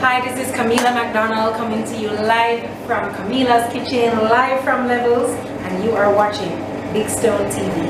Hi, this is Camila McDonald coming to you live from Camila's Kitchen, live from Levels, and you are watching Big Stone TV.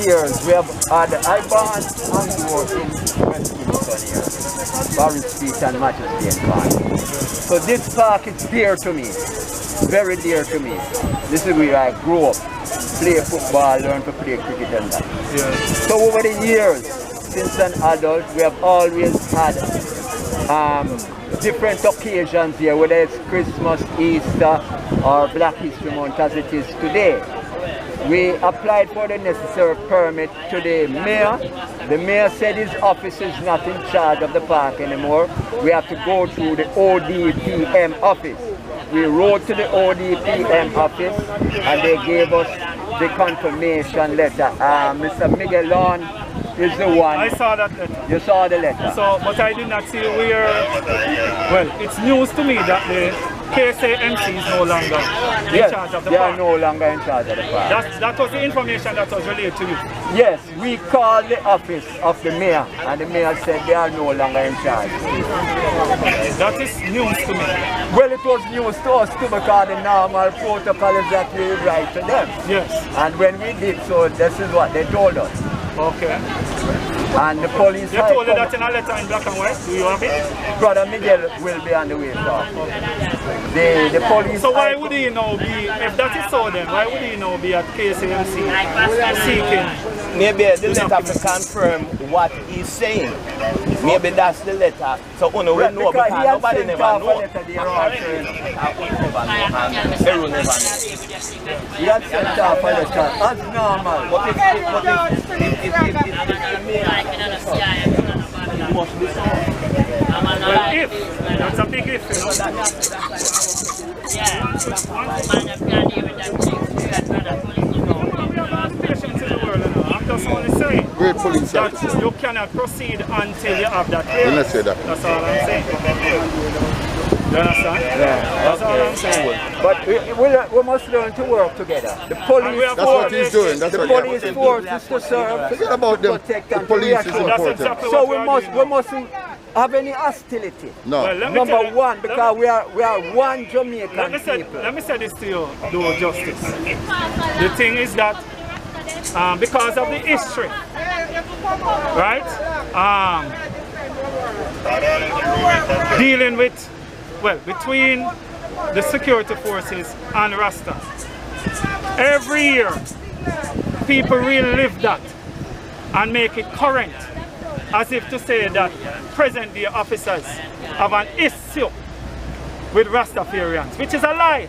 Years we have had I-Bahn and growth in West Kingston here, Barry Street and Majesty and Park. So this park is dear to me, very dear to me. This is where I grew up, play football, learn to play cricket and that. Yeah. So over the years, since an adult, we have always had different occasions here, whether it's Christmas, Easter, or Black History Month as it is today. We applied for the necessary permit to the mayor. The mayor said his office is not in charge of the park anymore. We have to go through the ODPM office. We wrote to the ODPM office and they gave us the confirmation letter. Mr. Miguelon is the one. I saw that letter. You saw the letter? So, but I did not see where, well, it's news to me that the KSAMC is no longer in charge of the park. They are no longer in charge of the park. That was the information that was relayed to you? Yes, we called the office of the mayor and the mayor said they are no longer in charge. That is news to me. Well, it was news to us too because the normal protocol is that we write to them. Yes. And when we did so, this is what they told us. Okay. And the police... They told you that in a letter in black and white? Do you have it? Brother Miguel will be on the way, sir. The police... So why would he now be, if that is so then, why would he now be at KSAMC seeking? Maybe the letter to confirm what he's saying. Maybe that's the letter. So Uno will know because nobody never knows. He had sent off a letter as normal. But Well, if, that's a big if, you know. I'm just only saying Great police that you cannot proceed until you have that clearance. Let's say that. That's all I'm saying. You understand? Yeah. That's all I'm saying. But we must learn to work together. The police That's what he's doing. That's the what police force is to serve, forget about them. protect The and to police is reassure. important. Exactly So what we mustn't have any hostility. No. Well, let me tell Number you- one, because we are one Jamaican people. Let me say this to you, do justice. The thing is that because of the history, right? Dealing with, well, between the security forces and Rasta. Every year, people relive that and make it current, as if to say that present-day officers have an issue with Rastafarians, which is a lie.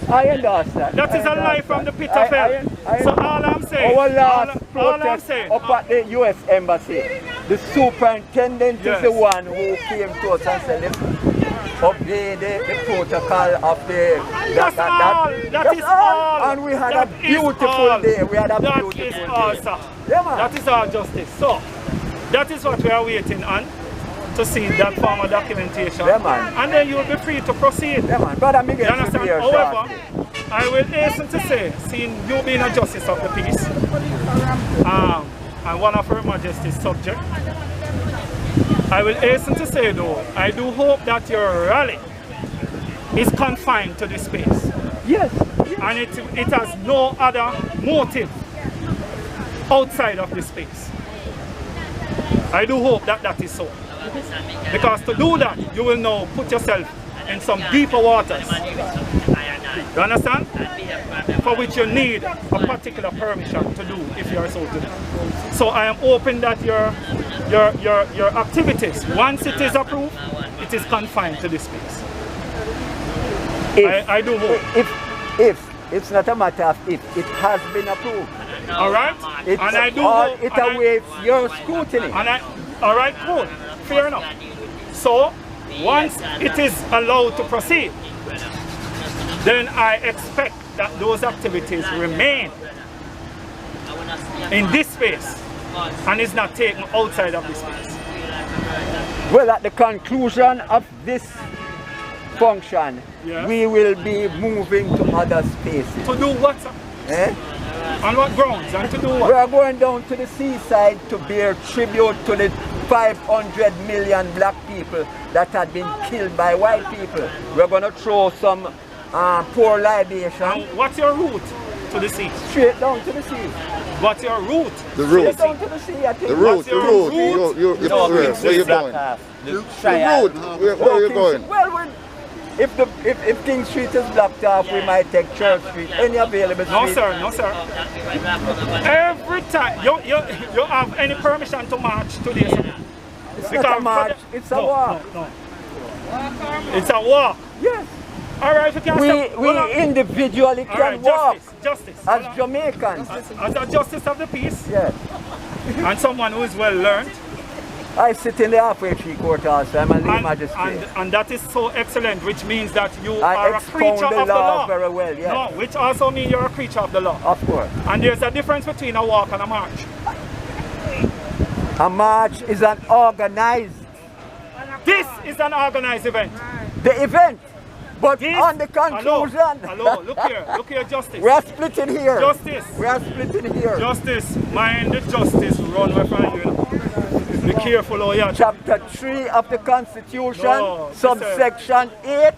I understand. That is a lie from the pit of hell. So all I'm saying, our last all I'm protest saying, up at the U.S. Embassy, the superintendent is the one who came to us and said, listen, obey the protocol of the... That is all. And we had a beautiful day. We had a beautiful day. That is all, sir. Yeah, man. That is our justice. So, that is what we are waiting on, to see that form of documentation. Yeah, man. And then you will be free to proceed. Yeah, man. Brother Miguel, you understand? However, I will hasten to say, seeing you being a justice of the peace, and one of Her Majesty's subject, I will hasten to say though, I do hope that your rally is confined to this space. Yes. And it has no other motive outside of this space. I do hope that that is so. Because to do that, you will now put yourself in some deeper waters. You understand? For which you need a particular permission to do if you are so to do. So I am hoping that your activities, once it is approved, it is confined to this space. I do hope. If it's not a matter of if, it has been approved. Alright? And I do hope. It awaits your scrutiny. Alright, cool. Fair enough. So, once it is allowed to proceed, then I expect that those activities remain in this space and is not taken outside of this space. Well, at the conclusion of this function, we will be moving to other spaces. To do what, sir? Eh? On what grounds? And to do what? We are going down to the seaside to bear tribute to the 500 million black people that had been killed by white people. We're going to throw some poor libation. And what's your route to the sea? Straight down to the sea. What's your route? The route. Straight down to the sea, I think. The route, What's the your route. route? Where you going? The The route. Where are you going? Well, if King Street is blocked off, we might take Church Street, any available street. No sir, no sir. Every time, you have any permission to march today, sir? It's not a march, it's a walk. No. It's a walk. Yes. All right, you can stop. We individually All can right, walk justice. as Jamaicans. As a justice of the peace Yes. and someone who is well learned. I sit in the halfway tree court also. I'm a lead magistrate. And that is so excellent, which means that you I are a expound creature the of the law law. very well, yes. No, which also means you're a creature of the law. Of course. And there's a difference between a walk and a march. A march is an organized. This is an organized event. The event. But This, on the conclusion. Hello, look here, justice. We are splitting here. Justice. We are splitting here. Justice, mind the justice, run away from you. Be careful, oh yeah. Chapter 3 of the Constitution, No, subsection 8.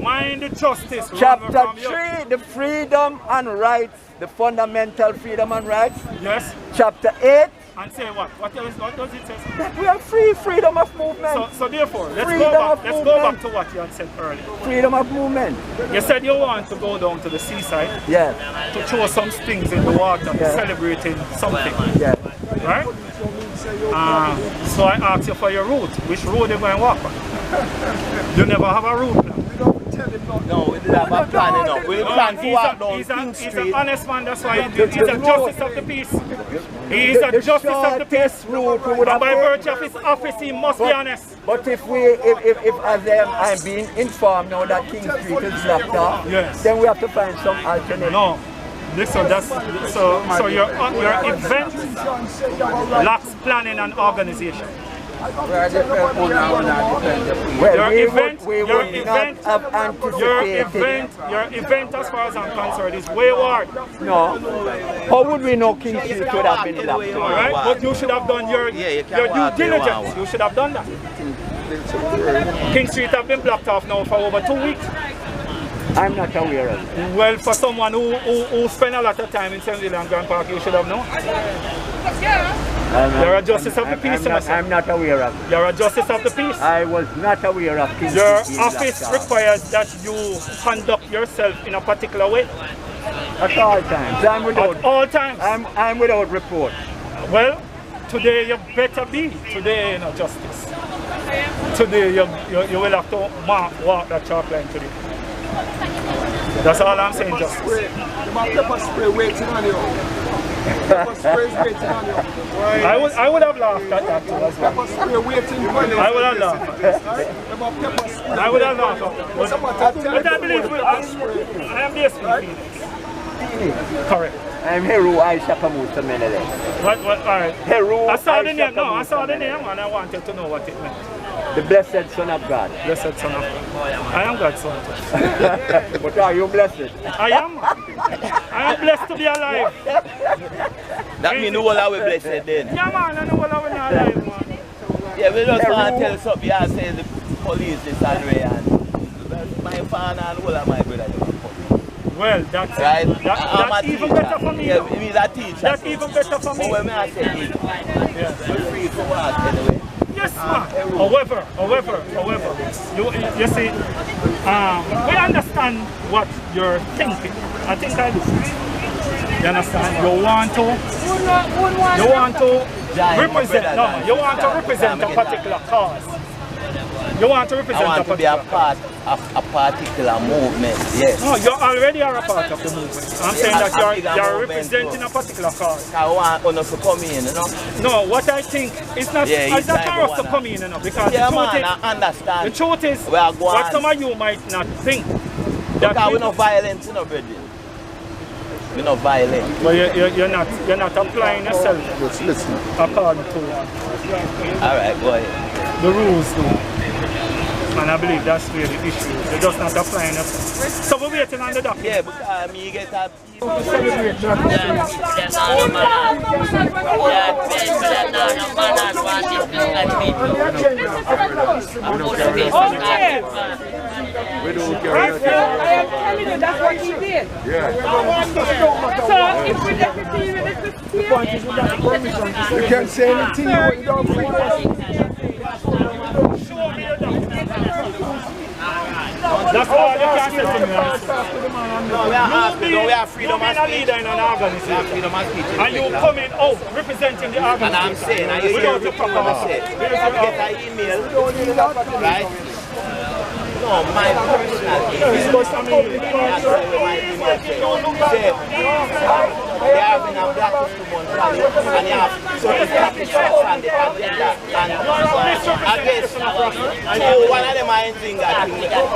Mind the justice, run Chapter away from you. 3, the freedom and rights, the fundamental freedom and rights. Yes. Chapter 8, And say what? What does it say? that we are free, freedom of movement. So therefore, let's Freedom go of back to movement. what you had said earlier. Freedom of movement. You said you want to go down to the seaside Yes, to throw some things in the water, Yeah. celebrating something, yes. right? So I asked you for your route. Which road you going to walk on? You never have a route plan. No, we didn't have a plan enough. We didn't plan to walk down He's King an Street. honest man, that's why he's a justice of the peace. He's a The justice of the peace. shortest route we would And have by taken. virtue of his office, he must be honest. But if I'm being informed now that King Street is blocked off, Yes. then we have to find some alternative. No. Listen, so your event lacks planning and organization. Well, Your event, we would not have anticipated. your event, as far as I'm concerned, is wayward. No. How would we know King Street would have been blocked? All right, but you should have done your Yeah, you can due walk where you diligence. want. You should have done that. King Street have been blocked off now for over 2 weeks. I'm not aware of it. Well, for someone who spent a lot of time in St WilliamG Park, you should have known. You're a justice of the peace, my son. I'm not aware of it. You're a justice of the peace. I was not aware of King Your Street being office blocked off. requires that you conduct yourself in a particular way. At all times. At all times. I'm without report. Well, today you better be. Today, you know, justice. Today you will have to walk that chalk line today. That's all I'm saying, justice. Pepper spray waiting on you. Pepper spray is waiting on you. I would have laughed at that too as well. Pepper spray waiting on you. I would have laughed. Pepper spray. I would have laughed at that. But I believe I am the SP. Correct. I'm Heru Aisha Kamusa Menele. What, all right. Heru I saw the Aisha name, no, I Kamusa saw the Menele. name and I wanted to know what it meant. The blessed Son of God. Blessed Son of God. I am God's son. But are you blessed? I am blessed to be alive. That means the whole of we blessed then. Yeah man, I know what I'm alive, man. Yeah, we just want to tell something. You say the police is angry and my father and all of my brother. Well, that's Right? that's even better for me. Yeah, he's a teacher. That's even better for me. But when I say teacher, we're free to walk anyway. Yes, man. However, you see, we understand what you're thinking. I think I do. You understand? You want to represent. No, you want to represent a particular cause. You want to represent I want to be a particular part of a particular movement, yes. No, you already are a part of the movement. I'm saying that you're representing a particular cause. I want us to come in, you know? No, what I think is not, Yeah, it's not it's for us to come in, you know, because Yeah, the man, truth I understand. the truth is, We are going what some of you might not think, that Because we're people, not violent, you know, brother. We're not violent. but you're not applying yourself Just listen. according to All right, go ahead. the rules, though. And I believe that's where the issue is. They're just not applying it. So we're waiting on the document. Yeah, but me get a... We don't care. I am telling you, that's what he did. Yeah. So if we let it be, You can't say anything you don't think. That's all you can say to me. No, we are asking, we are freedom of speech. You being a leader in an organization. Freedom of speech. And you coming out representing the organization. And I'm saying, and you hear the proper say. You get an email, right? No, my personal email. That's what my email says. They have been a black history month rally, and you have so it's black history on the agenda. And I guess so one of them are Nzinga,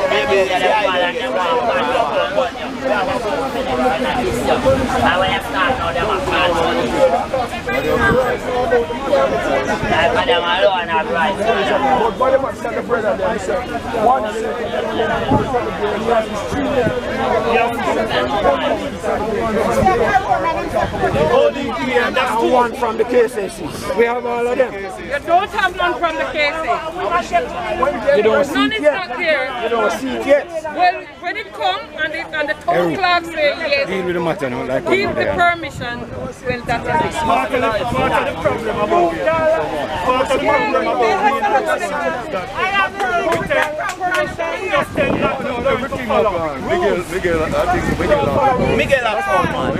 maybe the idea. That's one from the KCC. We have all of them. you don't have none from the KC. You don't see None it is yet. not here. You don't see it yet. Well, when it comes and the town clerk say yes, Deal with the matter now, like give the permission when that is Part of the problem about it. Part of the problem about Miguel has come, man.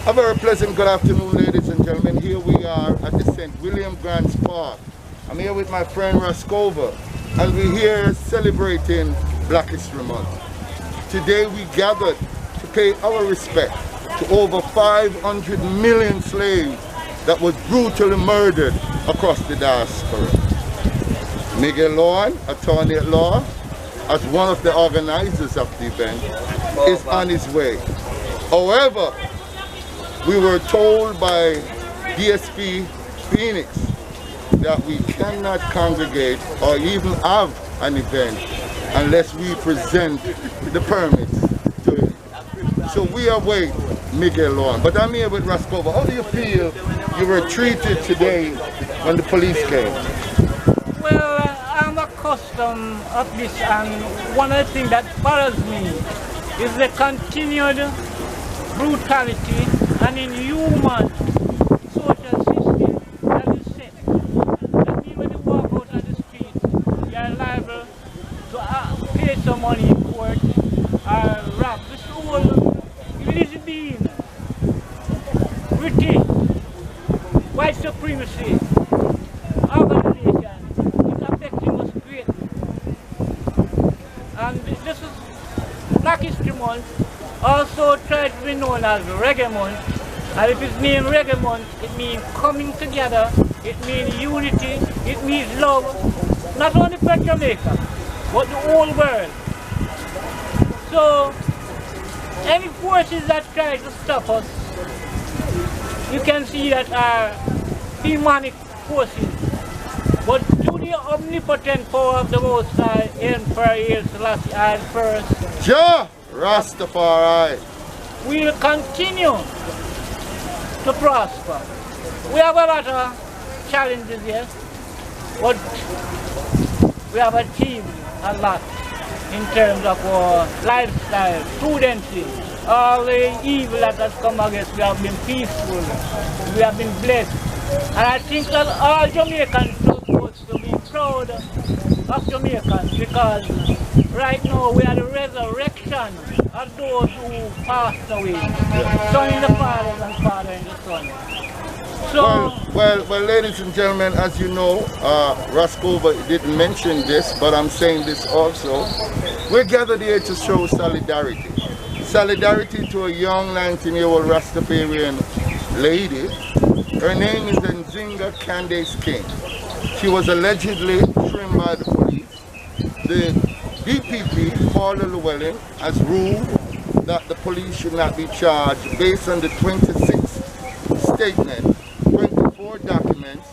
A very pleasant good afternoon, ladies and gentlemen. Here we are at the St WilliamG Park. I'm here with my friend Raskova, and we're here celebrating Black History Month. Today we gathered to pay our respect to over 500 million slaves that was brutally murdered across the diaspora. Miguel Loan, attorney at law, as one of the organizers of the event, is on his way. However, we were told by DSP Phoenix that we cannot congregate or even have an event unless we present the permits to him. So we await Miguel Loan. But I'm here with Raskova. How do you feel you were treated today when the police came? Well, I'm accustomed of this, and one of the things that bothers me is the continued brutality and inhuman social system that is set. That means when you walk out on the street, you are liable to pay some money in court or rob. This whole religious being, British, white supremacy, organization is affecting us greatly. And this is Black History Month. Also tried to be known as Reggae Month, and if it's named Reggae Month, it means coming together, it means unity, it means love, not only for Jamaica, but the whole world. So, any forces that try to stop us, you can see that are demonic forces, but through the omnipotent power of the Most High, Emperor Selassie I first, Ja Rastafari. we will continue to prosper. We have a lot of challenges here, but we have achieved a lot in terms of our lifestyle, prudency, all the evil that has come against. We have been peaceful, we have been blessed, and I think that all Jamaicans are supposed to be proud of Jamaicans, because right now we are the resurrection of those who passed away. Son in the Father and Father in the Son. So, well, ladies and gentlemen, as you know, Raskova didn't mention this, but I'm saying this also. We're gathered here to show solidarity. Solidarity to a young 19-year-old Rastafarian lady. Her name is Nzinga Candace King. She was allegedly trimmed by the police. The DPP, Paula Llewellyn, has ruled that the police should not be charged based on the 26 statements, 24 documents,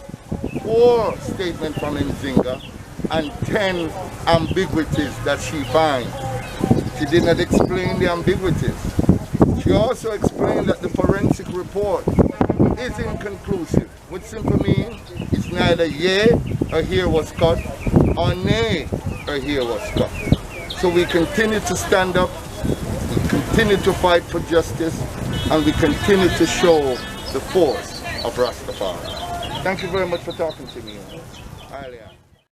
4 statements from Nzinga, and 10 ambiguities that she finds. She did not explain the ambiguities. She also explained that the forensic report is inconclusive, which simply means it's neither yea, her hair was cut, or nay, her hair was cut. So we continue to stand up, we continue to fight for justice, and we continue to show the force of Rastafari. Thank you very much for talking to me. Highly.